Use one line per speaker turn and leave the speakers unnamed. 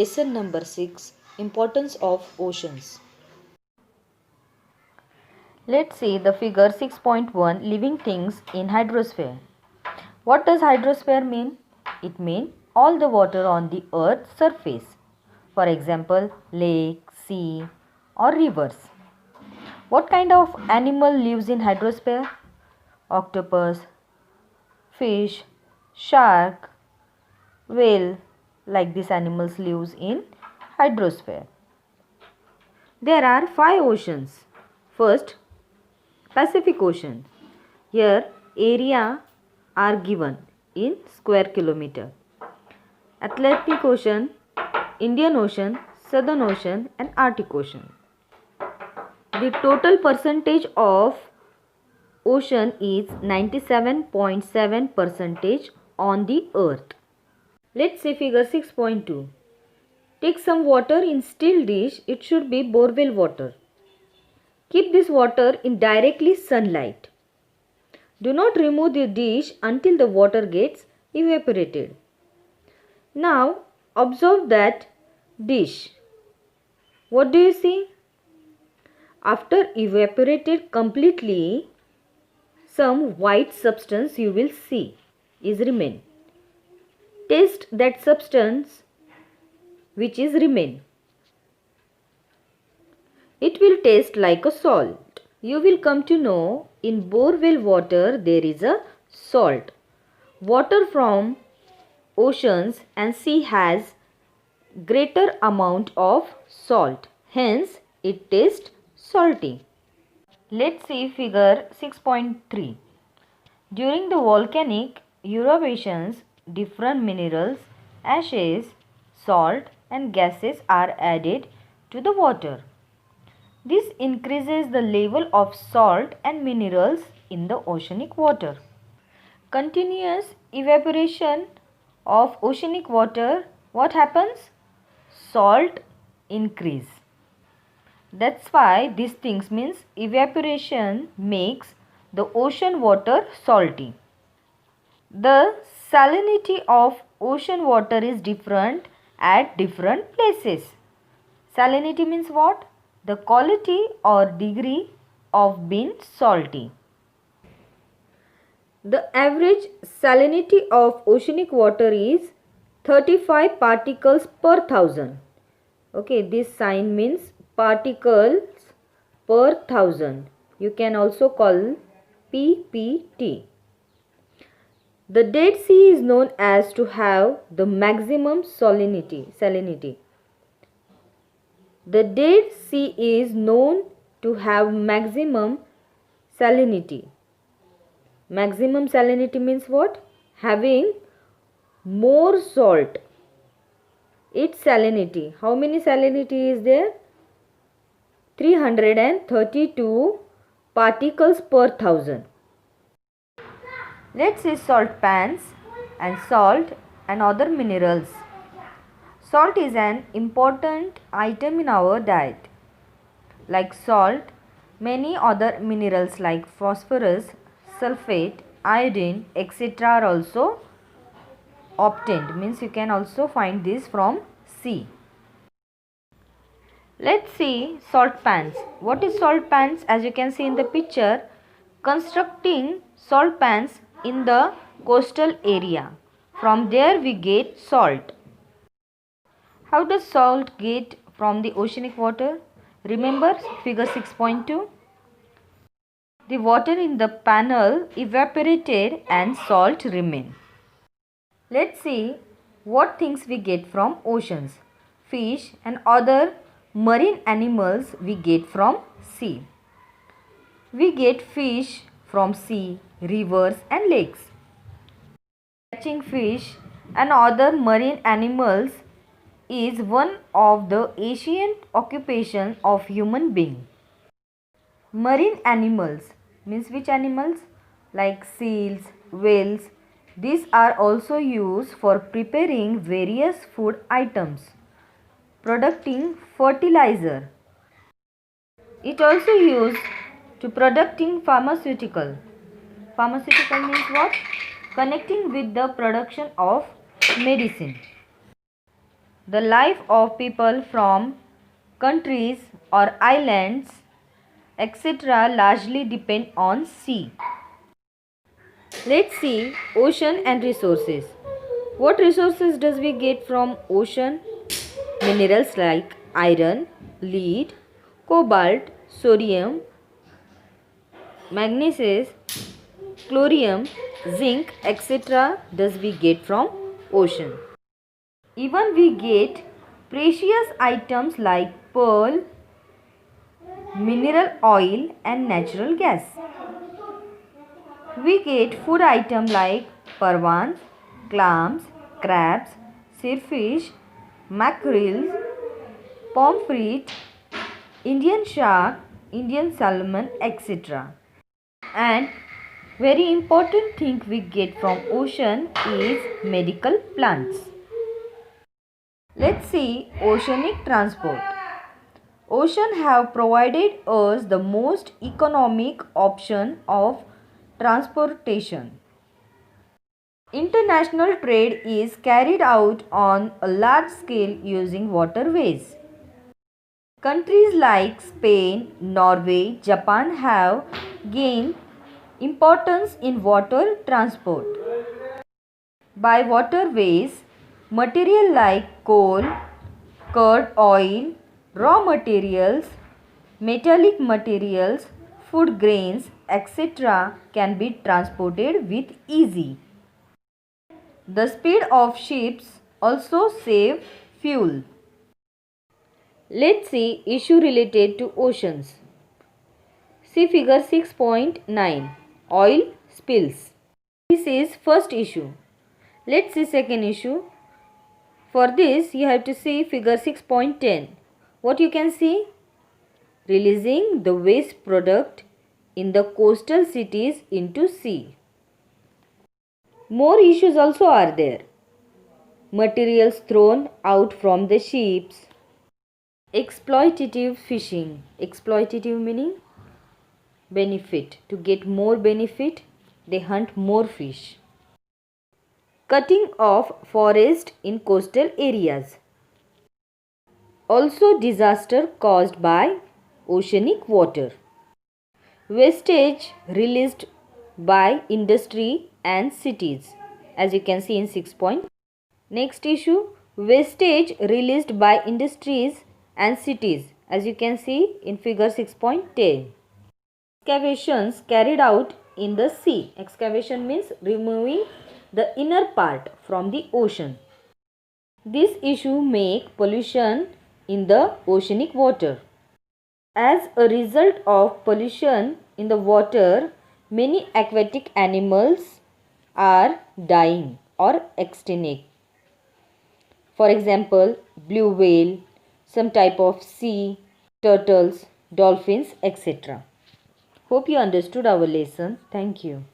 Lesson number 6, Importance of Oceans.
Let's see the figure 6.1, living things in hydrosphere. What does hydrosphere mean? It means all the water on the earth's surface. For example, lake, sea or rivers. What kind of animal lives in hydrosphere? Octopus, fish, shark, whale, like these animals lives in hydrosphere. There are 5 oceans. First, Pacific Ocean. Here area are given in square kilometer. Atlantic Ocean, Indian Ocean, Southern Ocean and Arctic Ocean. The total percentage of ocean is 97.7% on the earth. Let's see figure 6.2. Take some water in steel dish. It should be borewell water. Keep this water in directly sunlight. Do not remove the dish until the water gets evaporated. Now observe that dish. What do you see? After evaporated completely, some white substance you will see is remain. Taste that substance which is remain. It will taste like a salt. You will come to know in borewell water there is a salt. Water from oceans and sea has greater amount of salt. Hence, it tastes salty. Let's see figure 6.3. During the volcanic eruptions, different minerals, ashes, salt and gases are added to the water. This increases the level of salt and minerals in the oceanic water. Continuous evaporation of oceanic water, what happens? Salt increase. That's why these things means evaporation makes the ocean water salty. The salinity of ocean water is different at different places. Salinity means what? The quality or degree of being salty. The average salinity of oceanic water is 35 particles per thousand. Okay, this sign means particles per thousand. You can also call PPT. The Dead Sea is known as to have the maximum salinity. The Dead Sea is known to have maximum salinity. Maximum salinity means what? Having more salt. Its salinity. How many salinity is there? 332 particles per thousand. Let's see salt pans and salt and other minerals. Salt is an important item in our diet. Like salt, many other minerals like phosphorus, sulfate, iodine, etc. are also obtained. Means you can also find this from sea. Let's see salt pans. What is salt pans? As you can see in the picture, constructing salt pans in the coastal area. From there we get salt. How does salt get from the oceanic water? Remember figure 6.2? The water in the panel evaporated and salt remain. Let's see what things we get from oceans. Fish and other marine animals we get from sea. We get fish from sea, rivers and lakes. Catching fish and other marine animals is one of the ancient occupations of human being. Marine animals means which animals? Like seals, whales. These are also used for preparing various food items, producing fertilizer. It also used to producing pharmaceutical. Pharmaceutical means what? Connecting with the production of medicine. The life of people from countries or islands, etc. largely depend on sea. Let's see ocean and resources. What resources does we get from ocean? Minerals like iron, lead, cobalt, sodium, magnesium, chlorium, zinc, etc. does we get from ocean. Even we get precious items like pearl, mineral oil and natural gas. We get food items like prawns, clams, crabs, silverfish, mackerel, pomfret, Indian shark, Indian salmon, etc. And very important thing we get from ocean is medical plants. Let's see oceanic transport. Ocean have provided us the most economic option of transportation. International trade is carried out on a large scale using waterways. Countries like Spain, Norway, Japan have gained importance in water transport. By waterways, material like coal, crude oil, raw materials, metallic materials, food grains, etc. can be transported with ease. The speed of ships also save fuel. Let's see issue related to oceans. See figure 6.9 oil spills. This is first issue. Let's see second issue. For this you have to see figure 6.10. What you can see? Releasing the waste product in the coastal cities into sea. More issues also are there. Materials thrown out from the ships. Exploitative fishing. Exploitative meaning benefit. To get more benefit, they hunt more fish. Cutting off forest in coastal areas. Also disaster caused by oceanic water. Wastage released by industry and cities, as you can see in 6 point. Next issue, wastage released by industries and cities, as you can see in figure 6.10. Excavations carried out in the sea. Excavation means removing the inner part from the ocean. This issue make pollution in the oceanic water. As a result of pollution in the water, many aquatic animals are dying or extinct. For example, blue whale, some type of sea turtles, dolphins, etc. Hope you understood our lesson. Thank you.